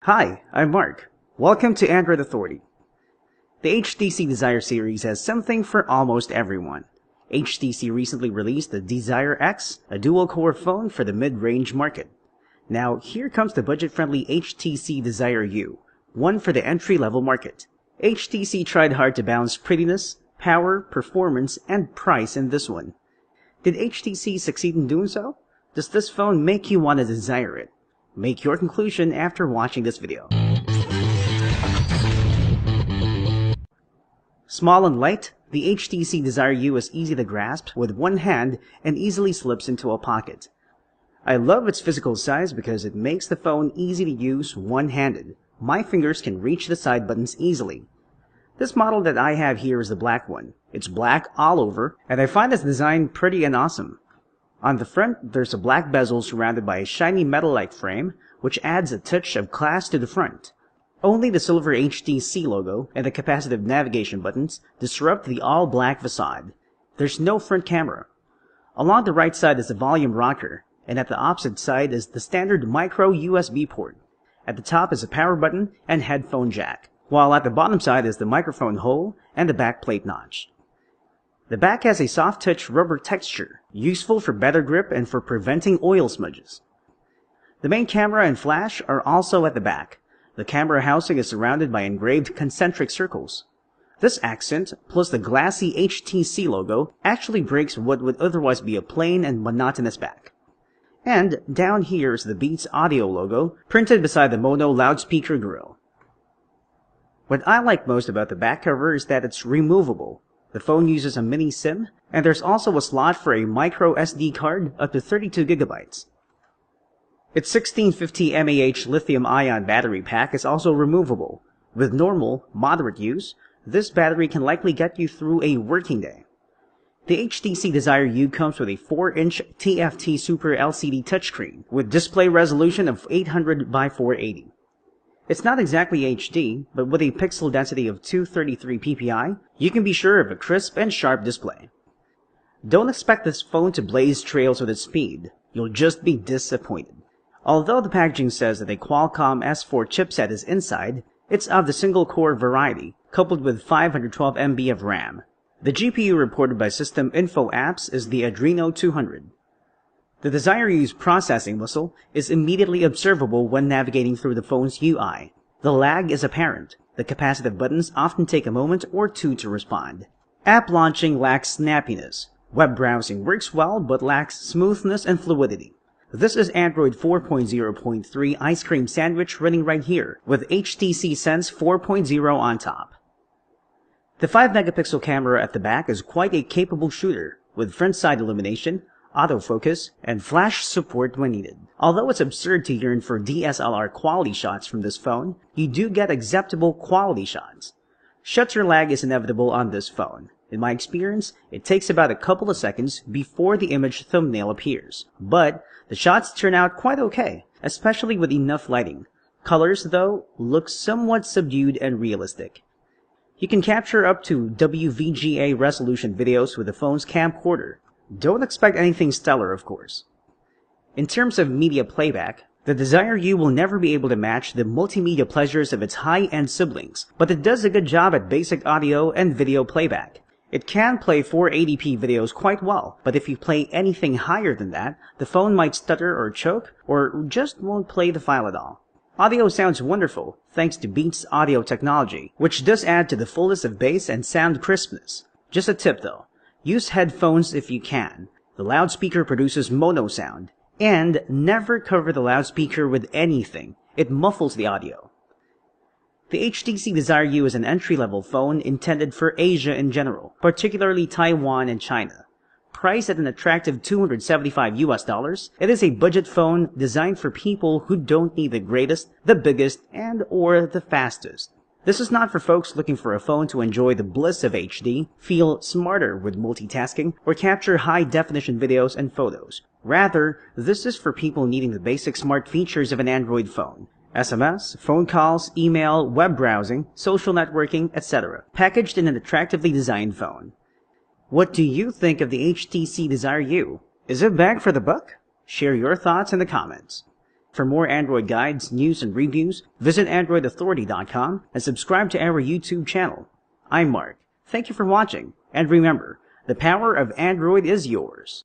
Hi, I'm Mark. Welcome to Android Authority. The HTC Desire series has something for almost everyone. HTC recently released the Desire X, a dual-core phone for the mid-range market. Now, here comes the budget-friendly HTC Desire U, one for the entry-level market. HTC tried hard to balance prettiness, power, performance, and price in this one. Did HTC succeed in doing so? Does this phone make you want to desire it? Make your conclusion after watching this video. Small and light, the HTC Desire U is easy to grasp with one hand and easily slips into a pocket. I love its physical size because it makes the phone easy to use one-handed. My fingers can reach the side buttons easily. This model that I have here is the black one. It's black all over, and I find its design pretty and awesome. On the front, there's a black bezel surrounded by a shiny metal-like frame, which adds a touch of class to the front. Only the silver HTC logo and the capacitive navigation buttons disrupt the all-black facade. There's no front camera. Along the right side is the volume rocker, and at the opposite side is the standard micro USB port. At the top is a power button and headphone jack, while at the bottom side is the microphone hole and the backplate notch. The back has a soft-touch rubber texture, useful for better grip and for preventing oil smudges. The main camera and flash are also at the back. The camera housing is surrounded by engraved concentric circles. This accent, plus the glassy HTC logo, actually breaks what would otherwise be a plain and monotonous back. And down here is the Beats Audio logo, printed beside the mono loudspeaker grill. What I like most about the back cover is that it's removable. The phone uses a mini SIM, and there's also a slot for a micro SD card up to 32 GB. Its 1650 mAh lithium-ion battery pack is also removable. With normal, moderate use, this battery can likely get you through a working day. The HTC Desire U comes with a 4-inch TFT Super LCD touchscreen with display resolution of 800 by 480. It's not exactly HD, but with a pixel density of 233 ppi, you can be sure of a crisp and sharp display. Don't expect this phone to blaze trails with its speed. You'll just be disappointed. Although the packaging says that a Qualcomm S4 chipset is inside, it's of the single-core variety, coupled with 512 MB of RAM. The GPU reported by System Info Apps is the Adreno 200. The Desire U's processing muscle is immediately observable when navigating through the phone's UI. The lag is apparent. The capacitive buttons often take a moment or two to respond. App launching lacks snappiness. Web browsing works well but lacks smoothness and fluidity. This is Android 4.0.3 Ice Cream Sandwich running right here, with HTC Sense 4.0 on top. The 5-megapixel camera at the back is quite a capable shooter, with front-side illumination, autofocus, and flash support when needed. Although it's absurd to yearn for DSLR quality shots from this phone, you do get acceptable quality shots. Shutter lag is inevitable on this phone. In my experience, it takes about a couple of seconds before the image thumbnail appears. But the shots turn out quite okay, especially with enough lighting. Colors, though, look somewhat subdued and realistic. You can capture up to WVGA resolution videos with the phone's camcorder. Don't expect anything stellar, of course. In terms of media playback, the Desire U will never be able to match the multimedia pleasures of its high-end siblings, but it does a good job at basic audio and video playback. It can play 480p videos quite well, but if you play anything higher than that, the phone might stutter or choke, or just won't play the file at all. Audio sounds wonderful, thanks to Beats audio technology, which does add to the fullness of bass and sound crispness. Just a tip though. Use headphones if you can. The loudspeaker produces mono sound. And never cover the loudspeaker with anything. It muffles the audio. The HTC Desire U is an entry-level phone intended for Asia in general, particularly Taiwan and China. Priced at an attractive $275, it is a budget phone designed for people who don't need the greatest, the biggest, and/or the fastest. This is not for folks looking for a phone to enjoy the bliss of HD, feel smarter with multitasking, or capture high-definition videos and photos. Rather, this is for people needing the basic smart features of an Android phone. SMS, phone calls, email, web browsing, social networking, etc. Packaged in an attractively designed phone. What do you think of the HTC Desire U? Is it bang for the buck? Share your thoughts in the comments. For more Android guides, news, and reviews, visit AndroidAuthority.com and subscribe to our YouTube channel. I'm Mark. Thank you for watching, and remember, the power of Android is yours.